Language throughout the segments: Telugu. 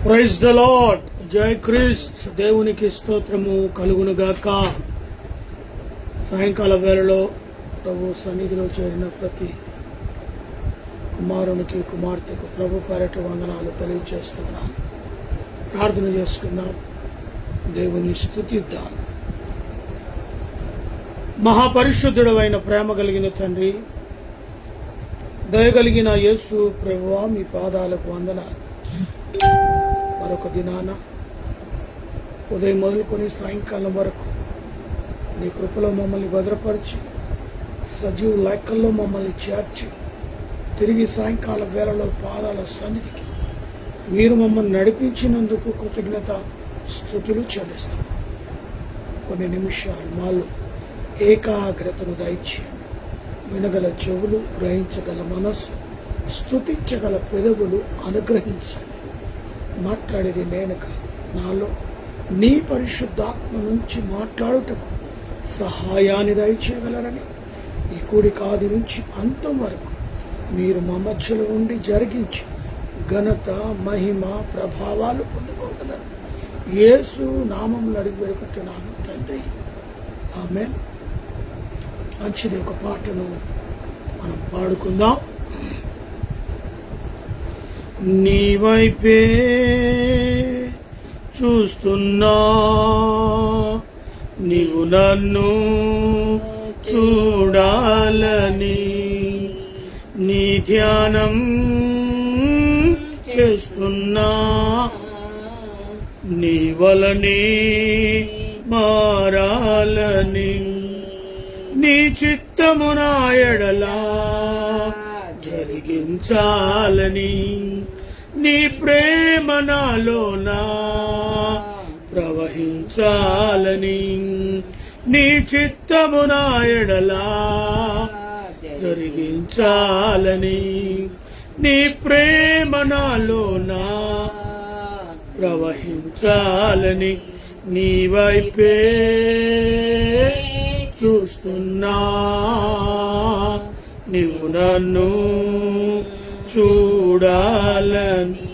Praise the Lord. జై క్రీస్త్. దేవునికి స్తోత్రము కలుగునుగాక. సాయంకాల వేళలో ప్రభు సన్నిధిలో చేరిన ప్రతి కుమారునికి కుమార్తెకు ప్రభు పేరట వందనాలు తెలియజేస్తున్నాను. ప్రార్థన చేసుకుందాం, దేవుని స్తుతిద్దాం. మహాపరిశుద్ధుడైన ప్రేమ కలిగిన తండ్రి, దయగలిగిన యేసు ప్రభువా, మీ పాదాలకు వందనాలు. మరొక దినాన ఉదయం మొదలుకొని సాయంకాలం వరకు నీ కృపలో మమ్మల్ని భద్రపరిచి సజీవ లెక్కల్లో మమ్మల్ని చేర్చి తిరిగి సాయంకాల వేళలో పాదాల సన్నిధికి మీరు మమ్మల్ని నడిపించినందుకు కృతజ్ఞత స్తుతులు చెల్లిస్తున్నాం. కొన్ని నిమిషాలు మాలో ఏకాగ్రతను దయచేయండి. వినగల చెవులు, గ్రహించగల మనస్సు, స్తుతించగల పెదవులు అనుగ్రహించండి. మాట్లాడేది నేను కాదు, నాలో నీ పరిశుద్ధాత్మ నుంచి మాట్లాడుటకు సహాయాన్ని దయచేయగలరని ఈ కూడి కాది నుంచి అంతం వరకు మీరు మా మధ్యలో ఉండి జరిగించి ఘనత, మహిమ, ప్రభావాలు పొందుకోగలరు. యేసు నామములో అడిగి వేడుకుంటున్నాను తండ్రి, ఆమేన్. మంచిది, ఒక పాటను మనం పాడుకుందాం. నీ వైపే చూస్తున్నా, నీవు నన్ను చూడాలని నీ ధ్యానం చేస్తున్నా, నీ వలనే మారాలని నీ చిత్తము నా ఎడలా జరిగించాలని నీ ప్రేమ నాలోనా ప్రవహించాలని నీ చిత్తము నా ఎడలా జరిగించాలని నీ ప్రేమ నాలోనా ప్రవహించాలని నీ వైపే చూస్తున్నా, నీవు నన్ను చూడాలని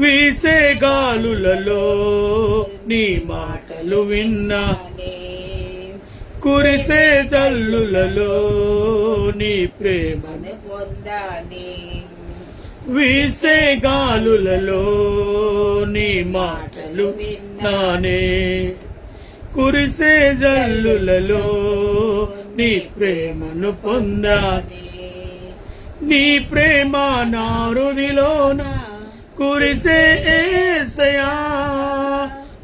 వీసే గాలులలో నీ మాటలు విన్నా, కురిసే జల్లులలో నీ ప్రేమను పొందాని. వీసే గాలులలో నీ మాటలు విన్నానే, కురిసే జల్లులలో నీ ప్రేమను పొందాని. నీ ప్రేమ నా హృదిలోన కురిసే యేసయ్యా,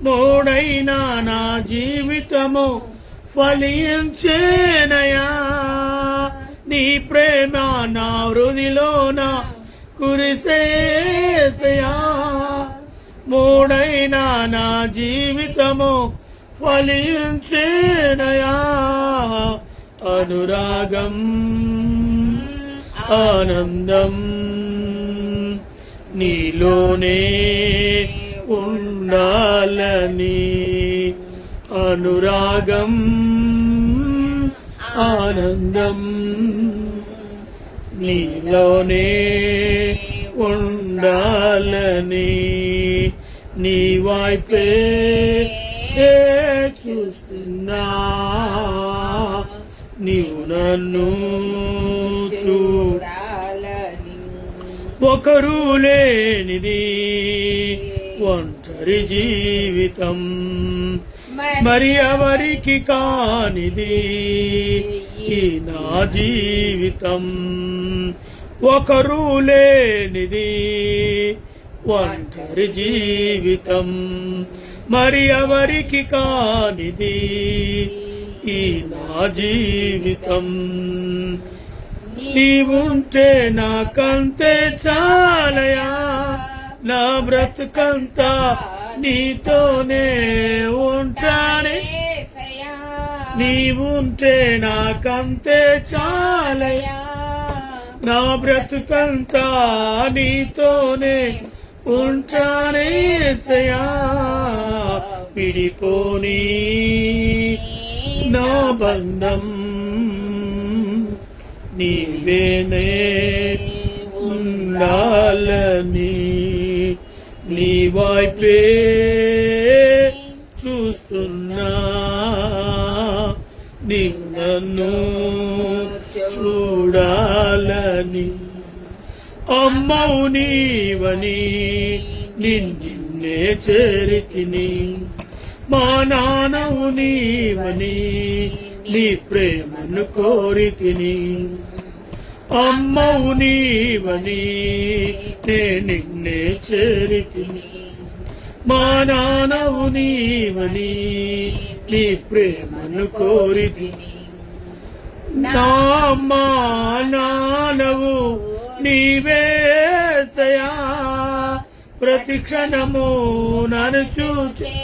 మోడైనా నా జీవితము ఫలించేనయా. నీ ప్రేమ నా హృదిలోన కురిసే యేసయ్యా, మోడైనా నా జీవితము ఫలించేనయా. అనురాగం, ఆనందం నీలోనే ఉండాలని, అనురాగం, ఆనందం నీలోనే ఉండాలని నీ వైపే చూస్తున్నా, నీవు నన్ను చూడాలని. ఒకరు లేనిది ఒంటరి జీవితం, మరి ఎవరికి కానిది ఈ నా జీవితం. ఒకరు లేనిది ఒంటరి జీవితం, మరి ఎవరికి కానిది ఈ నా జీవితం. నీవుంటే నాకంతే చాలయా, నా బ్రతుకంతా నీతోనే ఉంటానే. నీవుంటే నాకంతే చాలయా, నా బ్రతుకంతా నీతోనే ఉంటానే యేసయ్యా. విడిపోని నా బంధం నీవేనే ఉండాలని నీ వైపే చూస్తున్నా, నీవు నన్ను చూడాలని. అమ్మవు నీవని నిన్నే చేరితిని, మా నాన్నవు నీవని నీ ప్రేమను కోరితిని. అమ్మవు నీవని నిన్నే చేరితిని, మా నాన్నవు నీవని నీ ప్రేమను కోరితిని. నా అమ్మా నాన్నవు నీవేసయా, ప్రతి క్షణము నన్ను చూచే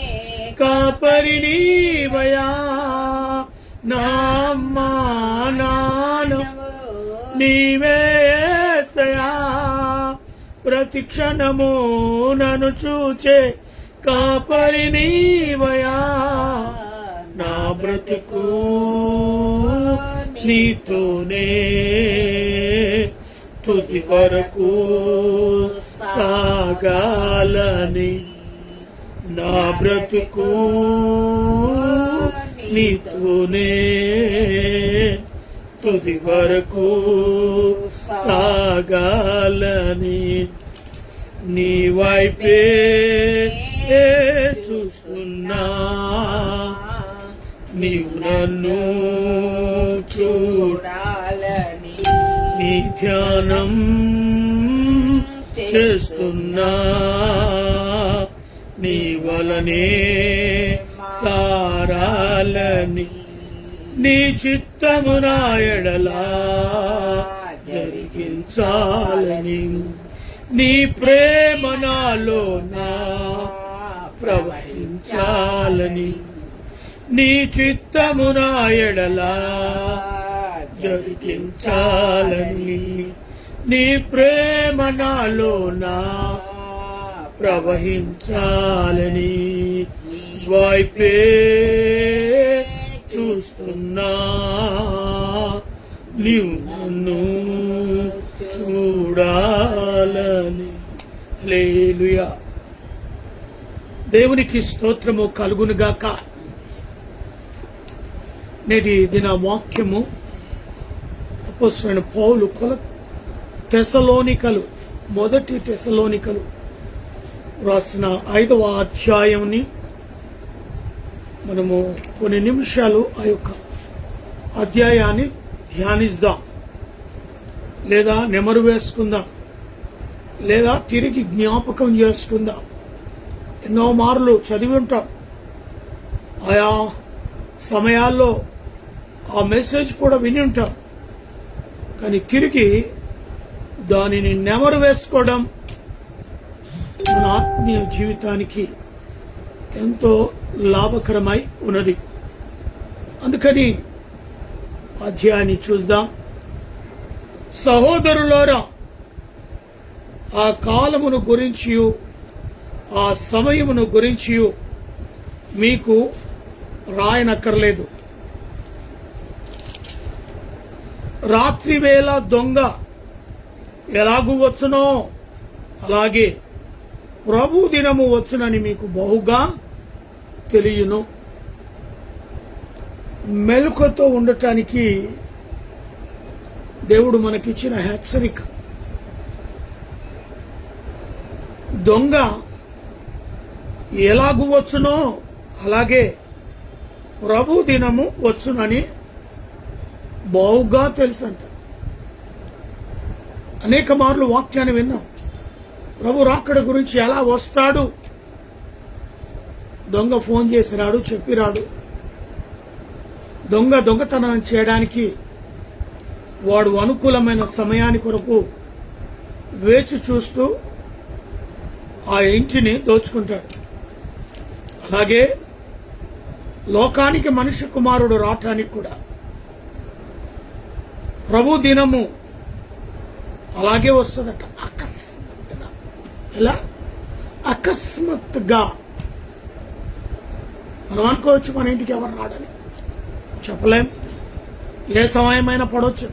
కాపరి నీవయా. నా అమ్మా నాన్నవు నీవేసయా, ప్రతి క్షణము నన్ను చూచే కాపరి నీవయా. నా బ్రతుకు నీతోనే తుది వరకు సాగాలని. నా బ్రతుకు నీతోనే తుది వరకు సాగాలని. నీ వైపే చూస్తున్నా, నీవు నన్ను చూడాలని. నీ ధ్యానం చేస్తున్నా, నీ వలనే సారాలని. నీ చిత్తము నా ఎడలా జరిగించాలని. నీ ప్రేమ నాలో నా ప్రవహించాలని. నీ చిత్తము నా ఎడలా జరిగించాలని. నీ ప్రేమ నాలో నా ప్రవహించాలని. వైపే చూస్తున్నా, నీవు నన్ను చూడాలని. హల్లెలూయా. దేవునికి స్తోత్రము కలుగునుగాక. నేటి దిన వాక్యము అపోస్తలుడైన పౌలు తెస్సలోనికలు, మొదటి తెస్సలోనికలు రాసిన 5వ అధ్యాయంని మనము కొన్ని నిమిషాలు ఆ యొక్క అధ్యాయాన్ని ధ్యానిద్దాం, లేదా నెమరు వేసుకుందాం, లేదా తిరిగి జ్ఞాపకం చేసుకుందాం. ఎన్నో మార్లు చదివి ఉంటాం. ఆయా సమయాల్లో ఆ మెసేజ్ కూడా విని ఉంటాం. కానీ తిరిగి దానిని నెమరు వేసుకోవడం మన ఆత్మీయ జీవితానికి ఎంతో లాభకరమై ఉన్నది. అందుకని అధ్యాయాన్ని చూద్దాం. సహోదరులారా, ఆ కాలమును గురించి, ఆ సమయమును గురించి మీకు రాయనక్కర్లేదు. రాత్రి వేళ దొంగ ఎలాగూ వచ్చునో అలాగే ప్రభు దినము వచ్చునని మీకు బహుగా తెలియను. మెలకువతో ఉండటానికి దేవుడు మనకిచ్చిన హెచ్చరిక. దొంగ ఎలాగూ వచ్చునో అలాగే ప్రభు దినము వచ్చునని బహుగా తెలుసంట. అనేక మార్లు వాక్యాన్ని విన్నాం. ప్రభు రాకడ గురించి ఎలా వస్తాడు, దొంగ ఫోన్ చేసి రాడు, చెప్పి రాడు. దొంగతనం చేయడానికి వాడు అనుకూలమైన సమయాని కొరకు వేచి చూస్తూ ఆ ఇంటిని దోచుకుంటాడు. అలాగే లోకానికి మనిషి కుమారుడు రావటానికి కూడా ప్రభు దినము అలాగే వస్తుందట. అకస్మాత్తుగా. ఎలా? అకస్మాత్తుగా. మనం అనుకోవచ్చు మన ఇంటికి ఎవరు రాడని, చెప్పలేం. ఏ సమయమైనా పడవచ్చు.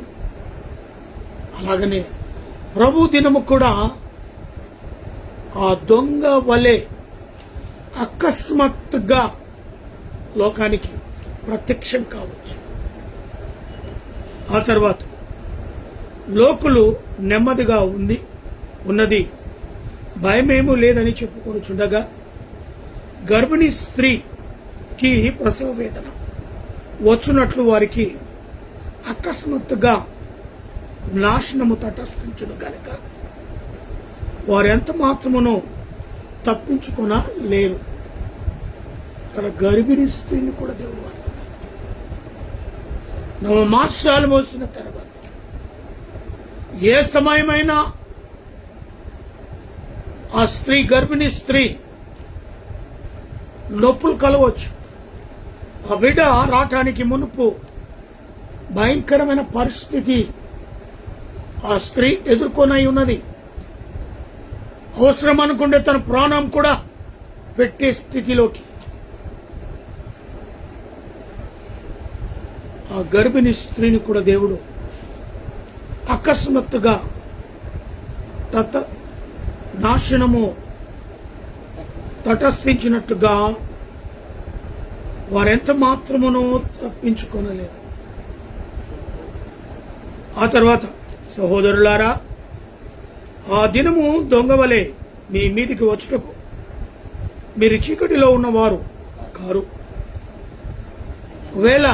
అలాగనే ప్రభు దినము కూడా ఆ దొంగ వలె అకస్మాత్తుగా లోకానికి ప్రత్యక్షం కావచ్చు. ఆ తర్వాత లోకులు నెమ్మదిగా ఉన్నది భయమేమూ లేదని చెప్పుకొనుచుండగా గర్భిణీ స్త్రీకి ప్రసవ వేదన వచ్చునట్లు వారికి అకస్మాత్తుగా నాశనము తటస్థించును గనక వారెంత మాత్రమునో తప్పించుకొన లేరు. అక్కడ గర్భిణీ స్త్రీని కూడా దేవుడు 9 మాసాలు మోసిన తర్వాత ఏ సమయమైనా ఆ స్త్రీ, గర్భిణీ స్త్రీ నొప్పులు కలవచ్చు. ఆ బిడ్డ రావటానికి మునుపు భయంకరమైన పరిస్థితి ఆ స్త్రీ ఎదుర్కొనై ఉన్నది. అవసరం అనుకుంటే తన ప్రాణం కూడా పెట్టే స్థితిలోకి ఆ గర్భిణీ స్త్రీని కూడా దేవుడు అకస్మాత్తుగా నాశనము తటస్థించినట్టుగా వారెంత మాత్రమునో తప్పించుకొనలేదు. ఆ తర్వాత సహోదరులారా, ఆ దినము దొంగవలే మీ మీదికి వచ్చుటకు మీరు చీకటిలో ఉన్నవారు కారు. ఒకవేళ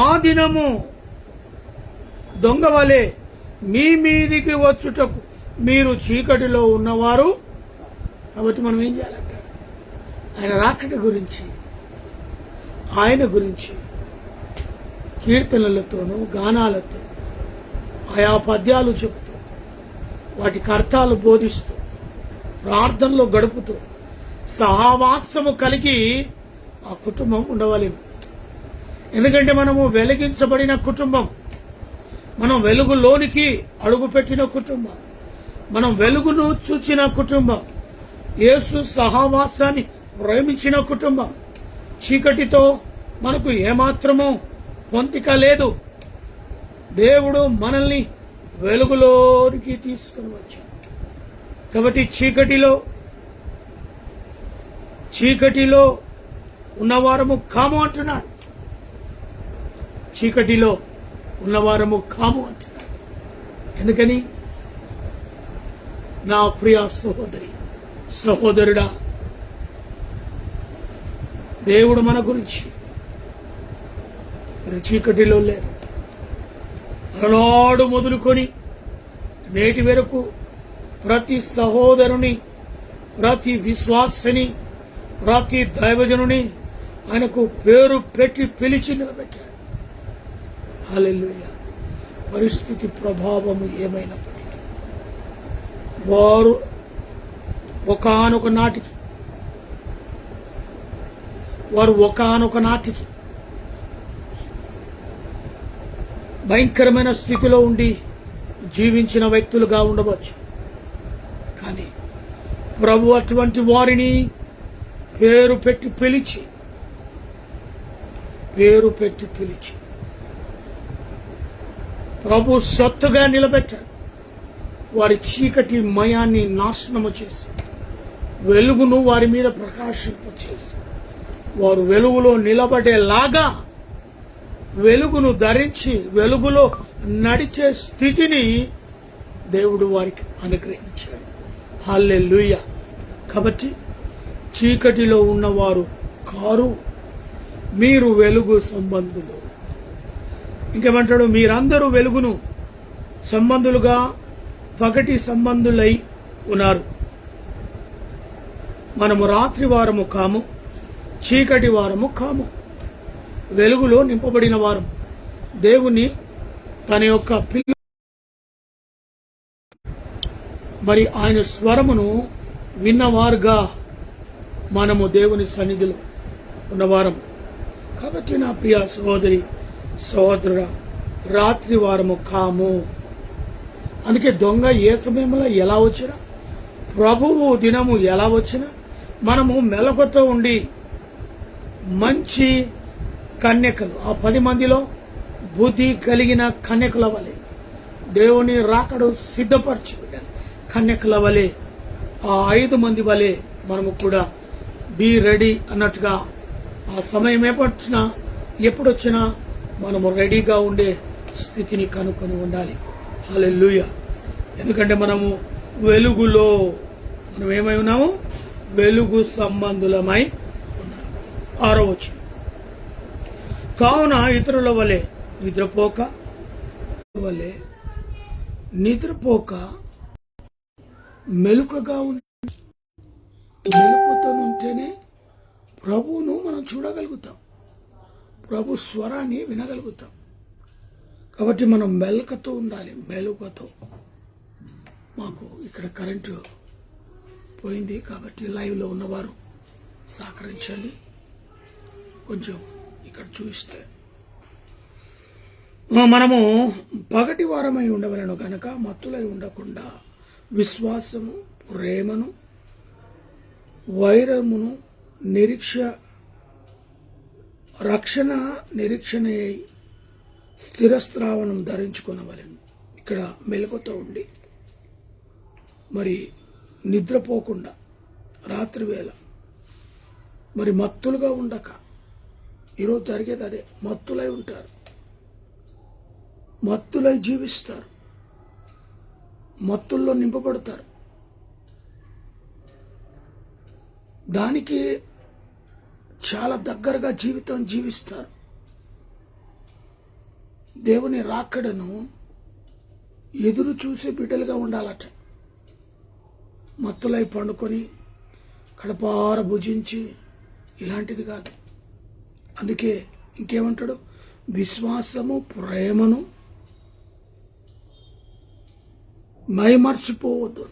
ఆ దినము దొంగవలే మీ మీదికి వచ్చుటకు మీరు చీకటిలో ఉన్నవారు కాబట్టి మనం ఏం చేయాలంట? ఆయన రాకడ గురించి, ఆయన గురించి కీర్తనలతోనూ గానాలతో ఆయా పద్యాలు చెబుతూ వాటికి అర్థాలు బోధిస్తూ ప్రార్థనలో గడుపుతూ సహవాసము కలిగి ఆ కుటుంబం ఉండవలేము. ఎందుకంటే మనము వెలిగించబడిన కుటుంబం, మనం వెలుగులోనికి అడుగుపెట్టిన కుటుంబం, మనం వెలుగును చూచిన కుటుంబం, యేసు సహవాసాన్ని ప్రేమించిన కుటుంబం. చీకటితో మనకు ఏమాత్రమూ పొంతిక లేదు. దేవుడు మనల్ని వెలుగులోనికి తీసుకుని వచ్చాడు. కాబట్టి చీకటిలో ఉన్నవారము కాము అంటున్నాడు. చీకటిలో ఉన్నవారము కాము అంటున్నాడు. ఎందుకని? నా ప్రియ సహోదరుడా, దేవుడు మన గురించి చీకటిలో లేరు. అలనాడు మొదలుకొని నేటి వరకు ప్రతి సహోదరుని, ప్రతి విశ్వాసని, ప్రతి దైవజనుని ఆయనకు పేరు పెట్టి పిలిచి నిలబెట్టాడు. హల్లెలూయా. పరిస్థితి ప్రభావము ఏమైనప్పటికీ వారు ఒకానొక నాటికి భయంకరమైన స్థితిలో ఉండి జీవించిన వ్యక్తులుగా ఉండవచ్చు. కానీ ప్రభు అటువంటి వారిని పేరు పెట్టి పిలిచి ప్రభు సొత్తుగా నిలబెట్టాడు. వారి చీకటి మయాన్ని నాశనము చేసి వెలుగును వారి మీద ప్రకాశింపచేసి వారు వెలుగులో నిలబడేలాగా వెలుగును ధరించి వెలుగులో నడిచే స్థితిని దేవుడు వారికి అనుగ్రహించాడు. హల్లెలూయా. కాబట్టి చీకటిలో ఉన్నవారు కారు, మీరు వెలుగు సంబంధులు. ఇంకేమంటాడు? మీరందరూ వెలుగును సంబంధులుగా పగటి సంబంధులై ఉన్నారు. మనము రాత్రి వారము కాము, చీకటి వారము కాము. వెలుగులో నింపబడిన వారు దేవుని తన యొక్క పిల్ల, మరి ఆయన స్వరమును విన్నవారుగా మనము దేవుని సన్నిధిలో ఉన్నవారం. కాబట్టి నా ప్రియ సహోదరుడా, రాత్రి వారము కాము. అందుకే దొంగ ఏ సమయంలో ఎలా వచ్చినా, ప్రభువు దినము ఎలా వచ్చినా మనము మెలకువతో ఉండి మంచి కన్యకలు, ఆ 10 మందిలో బుద్ధి కలిగిన కన్యకల వలె దేవుని రాకడు సిద్ధపరచి కన్యకల వలె ఆ 5 మంది వలె మనము కూడా బీ రెడీ అన్నట్టుగా ఆ సమయం ఎప్పుడొచ్చినా మనము రెడీగా ఉండే స్థితిని కనుక్కొని ఉండాలి. హల్లెలూయా. ఎందుకంటే మనము వెలుగులో మనం ఏమై ఉన్నాము? వెలుగు సంబంధులమై ఉన్నాము. 6వ వచనం, కావున ఇతరుల వలె నిద్రపోక మెలకుగా మెలకుతో ఉంటేనే ప్రభువును మనం చూడగలుగుతాం, ప్రభు స్వరాన్ని వినగలుగుతాం. కాబట్టి మనం మెలకుతో ఉండాలి. మెలకుతో. మాకు ఇక్కడ కరెంటు పోయింది కాబట్టి లైవ్లో ఉన్నవారు సహకరించండి. కొంచెం ఇక్కడ చూస్తే మనము పగటి వారమై ఉండవలను కనుక మత్తులై ఉండకుండా విశ్వాసము, ప్రేమను, వైరమును, రక్షణ నిరీక్షణ స్థిరస్త్రావణం ధరించుకునవలెను. ఇక్కడ మెలకుతో ఉండి మరి నిద్రపోకుండా రాత్రి వేళ మరి మత్తులుగా ఉండక, ఈరోజు జరిగేది అదే. మత్తులై ఉంటారు, మత్తులై జీవిస్తారు, మత్తుల్లో నింపబడతారు. దానికి చాలా దగ్గరగా జీవితం జీవిస్తారు. దేవుని రాకడను ఎదురు చూసి బిడ్డలుగా ఉండాలట. మత్తులై పండుకొని కడపార భుజించి ఇలాంటిది కాదు. అందుకే ఇంకేమంటాడు? విశ్వాసము, ప్రేమను మైమర్చిపోవద్దు.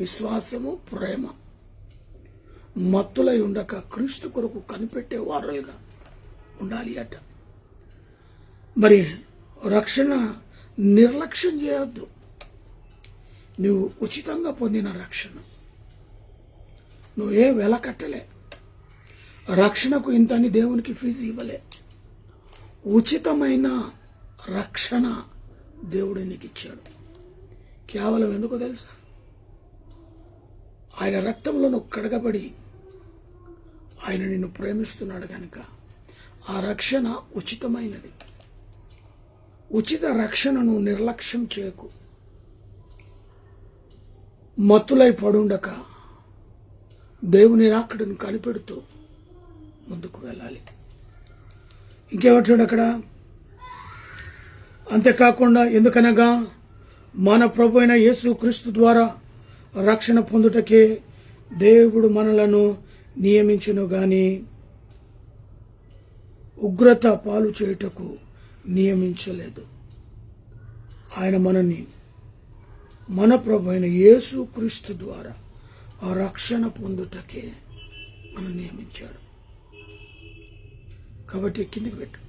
విశ్వాసము, ప్రేమ మత్తులై ఉండక క్రీస్తు కొరకు కనిపెట్టే వారులుగా ఉండాలి అట. మరి రక్షణ నిర్లక్ష్యం చేయొద్దు. నువ్వు ఉచితంగా పొందిన రక్షణ, నువ్వే వెల కట్టలే. రక్షణకు ఇంతని దేవునికి ఫీజు ఇవ్వలే. ఉచితమైన రక్షణ దేవుడు నీకు ఇచ్చాడు. కేవలం ఎందుకో తెలుసా? ఆయన రక్తంలో నువ్వు కడగబడి ఆయన నిన్ను ప్రేమిస్తున్నాడు కనుక ఆ రక్షణ ఉచితమైనది. ఉచిత రక్షణను నిర్లక్ష్యం చేయకు. మత్తులై పడుండక దేవుని రాకడను కనిపెడుతూ ముందుకు వెళ్ళాలి. ఇంకేమంటాడు అక్కడ? అంతేకాకుండా ఎందుకనగా మన ప్రభు అయిన యేసు క్రీస్తు ద్వారా రక్షణ పొందుటకే దేవుడు మనలను నియమించును గాని ఉగ్రత పాలు చేయుటకు నియమించలేదు. ఆయన మనని మన ప్రభు అయిన యేసు క్రీస్తు ద్వారా ఆ రక్షణ పొందుటకే మనం నియమించాడు. కాబట్టి కిందికి పెట్టు.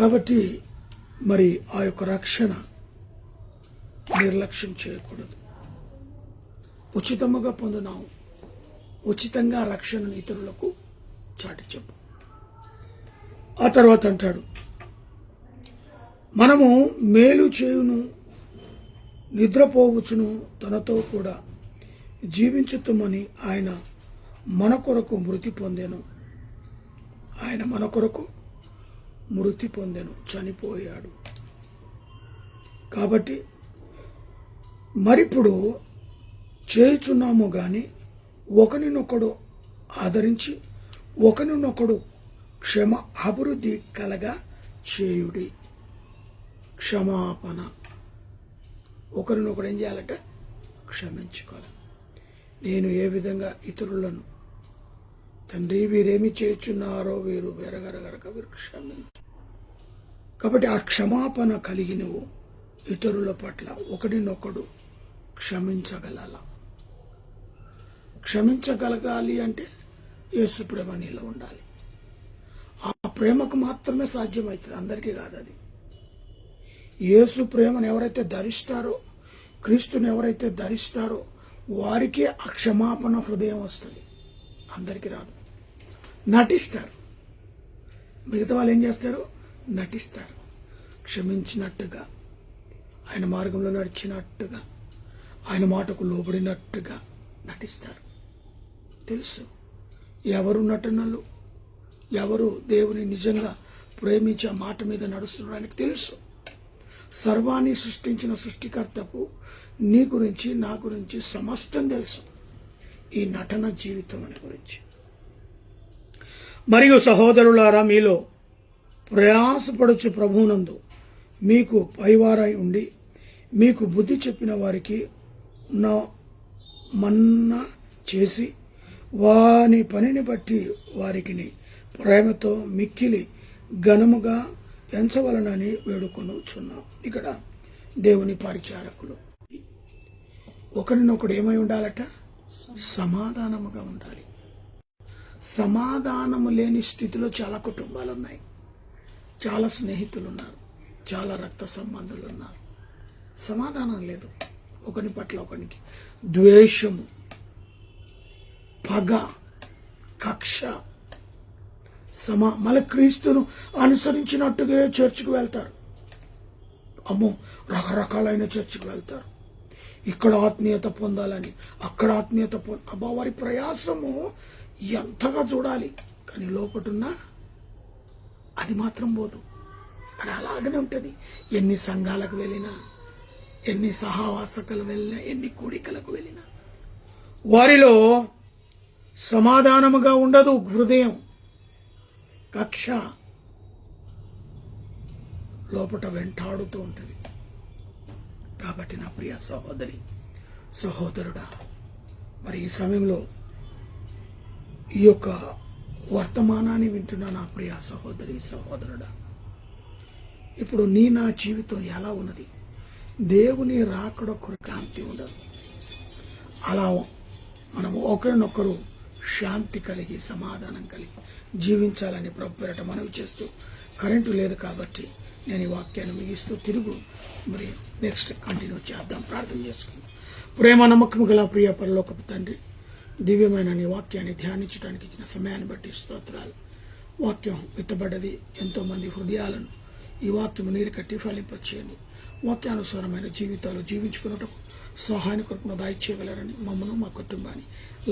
కాబట్టి మరి ఆ యొక్క రక్షణ నిర్లక్ష్యం చేయకూడదు. ఉచితముగా పొందున్నాం. ఉచితంగా రక్షణను ఇతరులకు చాటి చెప్పు. ఆ తర్వాత అంటాడు, మనము మేలు చేయును, నిద్రపోవచ్చును, తనతో కూడా జీవించుతామని ఆయన మన కొరకు మృతి పొందెను. ఆయన మన కొరకు మృతి పొందెను, చనిపోయాడు. కాబట్టి మరిప్పుడు చేయుచున్నాము గాని ఒకరినొకడు ఆదరించి ఒకరినొకడు అభివృద్ధి కలగా చేయుడి. క్షమాపణ. ఒకరినొకడు ఏం చేయాలట? క్షమించుకోవాలి. నేను ఏ విధంగా ఇతరులను తండ్రి వీరేమి చేయుచున్నారో వీరు వెరగరగరక వీరు క్షమించు. కాబట్టి ఆ క్షమాపణ కలిగి నువ్వు ఇతరుల పట్ల ఒకరినొకడు క్షమించగలగాలి అంటే యేసు ప్రేమ నీలో ఉండాలి. ఆ ప్రేమకు మాత్రమే సాధ్యమవుతుంది, అందరికీ కాదు. అది యేసు ప్రేమను ఎవరైతే ధరిస్తారో, క్రీస్తుని ఎవరైతే ధరిస్తారో వారికే ఆ క్షమాపణ హృదయం వస్తుంది. అందరికీ రాదు. నటిస్తారు. మిగతా వాళ్ళు ఏం చేస్తారు? నటిస్తారు. క్షమించినట్టుగా, ఆయన మార్గంలో నడిచినట్టుగా, ఆయన మాటకు లోబడినట్టుగా నటిస్తారు. తెలుసు ఎవరు నటనలు, ఎవరు దేవుని నిజంగా ప్రేమించే మాట మీద నడుస్తున్నానికి తెలుసు. సర్వాన్ని సృష్టించిన సృష్టికర్తకు నీ గురించి, నా గురించి సమస్తం తెలుసు, ఈ నటన జీవితం అని గురించి. మరియు సహోదరులారా, మీలో ప్రయాసపడుచు ప్రభువునందు మీకు పైవారై ఉండి మీకు బుద్ధి చెప్పిన వారికి మన్నా చేసి వాని పనిని బట్టి వారికి ప్రేమతో మిక్కిలి ఘనముగా ఎంచవలనని వేడుకొనుచున్నాం. ఇక్కడ దేవుని పరిచారకులు ఒకరినొకడు ఏమై ఉండాలట? సమాధానముగా ఉండాలి. సమాధానము లేని స్థితిలో చాలా కుటుంబాలు ఉన్నాయి, చాలా స్నేహితులు ఉన్నారు, చాలా రక్త సంబంధులు ఉన్నారు. సమాధానం లేదు. ఒకని పట్ల ఒకనికి ద్వేషము, పగ, కక్ష. మళ్ళీ క్రీస్తును అనుసరించినట్టుగా చర్చికి వెళ్తారు. అమ్మో, రకరకాలైన చర్చికి వెళ్తారు. ఇక్కడ ఆత్మీయత పొందాలని, అక్కడ ఆత్మీయత అబ్బా, వారి ప్రయాసము ఎంతగా చూడాలి, కానీ లోపటున్నా అది మాత్రం పోదు. అది అలాగనే ఉంటుంది. ఎన్ని సంఘాలకు వెళ్ళినా, ఎన్ని సహవాసకులు వెళ్ళినా, ఎన్ని కూడికలకు వెళ్ళినా వారిలో సమాధానముగా ఉండదు. హృదయం కక్ష లోపట వెంటాడుతూ ఉంటుంది. కాబట్టి నా ప్రియ సహోదరి, సహోదరుడా, మరి ఈ సమయంలో ఈ యొక్క వర్తమానాన్ని వింటున్న నా ప్రియ సహోదరి, సహోదరుడా, ఇప్పుడు నా జీవితం ఎలా ఉన్నది? దేవుని రాకడ క్రాంతి ఉండదు. అలా మనము ఒకరినొకరు శాంతి కలిగి, సమాధానం కలిగి జీవించాలని ప్రభు పేరట మనవి చేస్తూ, కరెంటు లేదు కాబట్టి నేను ఈ వాక్యాన్ని ముగిస్తూ తిరుగు మరి నెక్స్ట్ కంటిన్యూ చేద్దాం. ప్రార్థన చేసుకుందాం. ప్రేమ నమ్మకము గల ప్రియ పరలోకపు తండ్రి, దివ్యమైన నీ వాక్యాన్ని ధ్యానించడానికి ఇచ్చిన సమయాన్ని బట్టి స్తోత్రాలు. వాక్యం విత్తబడ్డది, ఎంతో మంది హృదయాలను ఈ వాక్యము నీరు కట్టి ఫలింపచేయండి. వాక్యానుసారమైన జీవితాలు జీవించుకున్నటకు సహాయం కొరకు దయచేయగలరని మమ్మను, మా కుటుంబాన్ని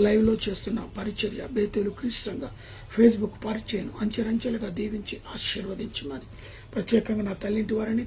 లైవ్లో చేస్తున్న పరిచర్య బేతేలు క్రీస్తుగా ఫేస్బుక్ పరిచయను అంచెలంచెలుగా దీవించి ఆశీర్వదించమని, ప్రత్యేకంగా నా తల్లింటి వారిని